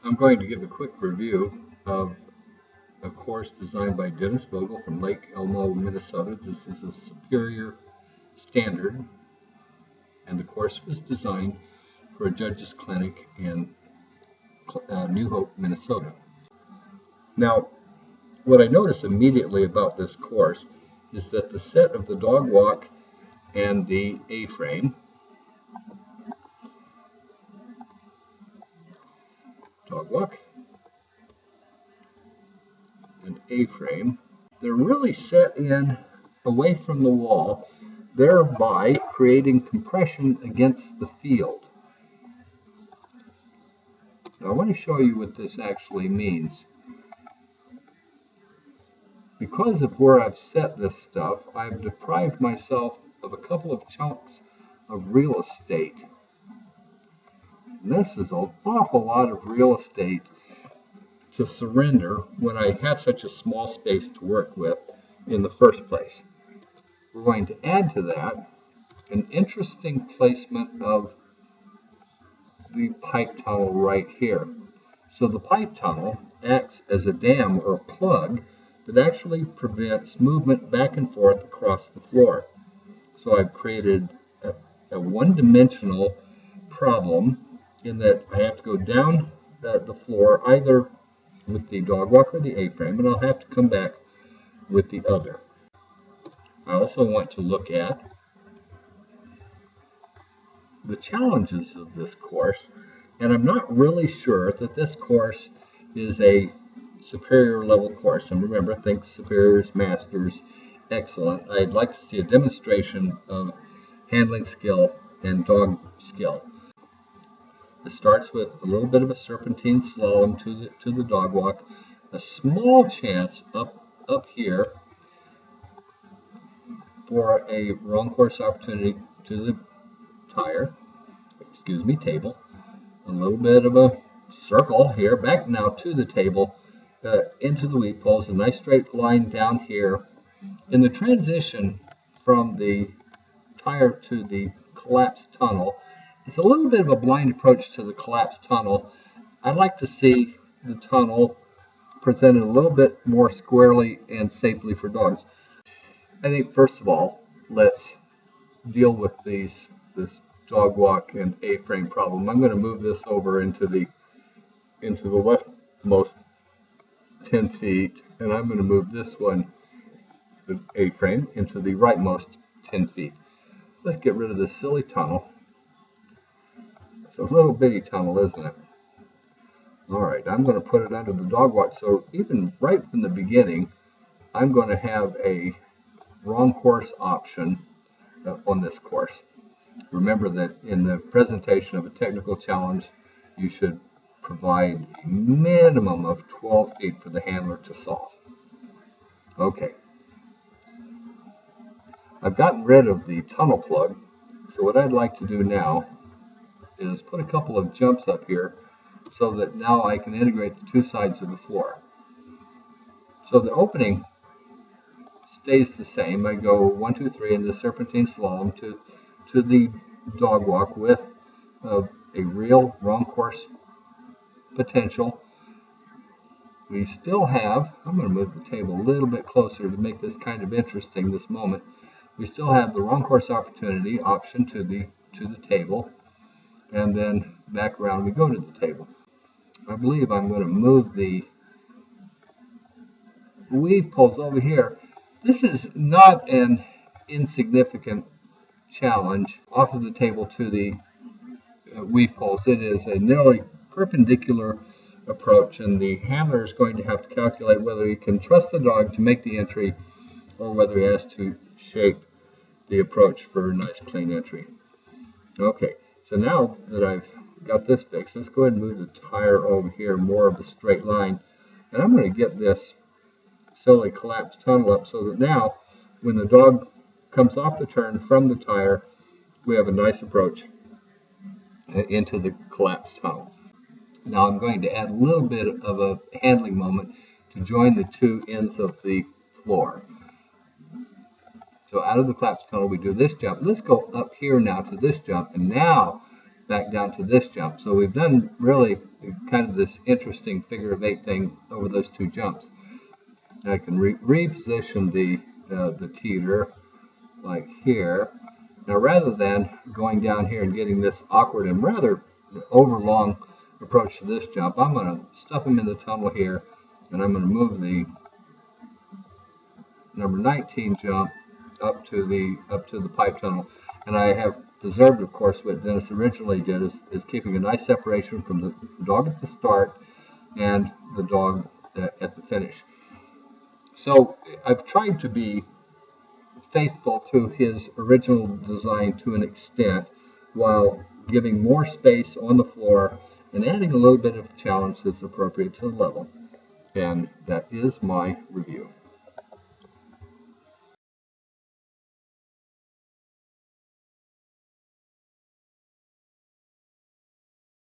I'm going to give a quick review of a course designed by Dennis Vogel from Lake Elmo, Minnesota. This is a Superior Standard, and the course was designed for a judge's clinic in New Hope, Minnesota. Now, what I notice immediately about this course is that the set of the dog walk and the A-frame, dog walk and A-frame, they're really set in away from the wall, thereby creating compression against the field. Now I want to show you what this actually means. Because of where I've set this stuff, I've deprived myself of a couple of chunks of real estate. And this is an awful lot of real estate to surrender when I have such a small space to work with in the first place. We're going to add to that an interesting placement of the pipe tunnel right here. So the pipe tunnel acts as a dam or plug that actually prevents movement back and forth across the floor. So I've created a one-dimensional problem in that I have to go down the floor either with the dog walk or the A-frame, and I'll have to come back with the other. I also want to look at the challenges of this course, and I'm not really sure that this course is a superior level course. And remember, think superiors, masters, excellent. I'd like to see a demonstration of handling skill and dog skill. It starts with a little bit of a serpentine slalom to the dog walk, a small chance up here for a wrong course opportunity to the table, a little bit of a circle here, back now to the table, into the weave poles, a nice straight line down here. In the transition from the tire to the collapsed tunnel, it's a little bit of a blind approach to the collapsed tunnel. I'd like to see the tunnel presented a little bit more squarely and safely for dogs. I think first of all, let's deal with this dog walk and A-frame problem. I'm going to move this over into the leftmost 10 feet, and I'm going to move this one, the A-frame, into the rightmost 10 feet. Let's get rid of this silly tunnel. It's a little bitty tunnel, isn't it? All right, I'm going to put it under the dog walk. So even right from the beginning, I'm going to have a wrong course option on this course. Remember that in the presentation of a technical challenge, you should provide a minimum of 12 feet for the handler to solve. Okay. I've gotten rid of the tunnel plug, so what I'd like to do now is put a couple of jumps up here so that now I can integrate the two sides of the floor. So the opening stays the same. I go 1, 2, 3 in the serpentine slalom to the dog walk with a real wrong course potential. We still have, I'm going to move the table a little bit closer to make this kind of interesting this moment. We still have the wrong course opportunity option to the table, and then back around we go to the table. I believe I'm going to move the weave poles over here. This is not an insignificant challenge off of the table to the weave poles. It is a nearly perpendicular approach, and the handler is going to have to calculate whether he can trust the dog to make the entry or whether he has to shape the approach for a nice clean entry. Okay, so now that I've got this fixed, let's go ahead and move the tire over here more of a straight line, and I'm going to get this silly collapsed tunnel up so that now when the dog comes off the turn from the tire, we have a nice approach into the collapsed tunnel. Now I'm going to add a little bit of a handling moment to join the two ends of the floor. So out of the collapsed tunnel we do this jump. Let's go up here now to this jump, and now back down to this jump. So we've done really kind of this interesting figure of 8 thing over those 2 jumps. I can reposition the teeter like here. Now rather than going down here and getting this awkward and rather overlong approach to this jump, I'm going to stuff him in the tunnel here, and I'm going to move the number 19 jump up to the pipe tunnel. And I have preserved, of course, what Dennis originally did is keeping a nice separation from the dog at the start and the dog at the finish. So I've tried to be faithful to his original design to an extent, while giving more space on the floor and adding a little bit of challenge that's appropriate to the level. And that is my review.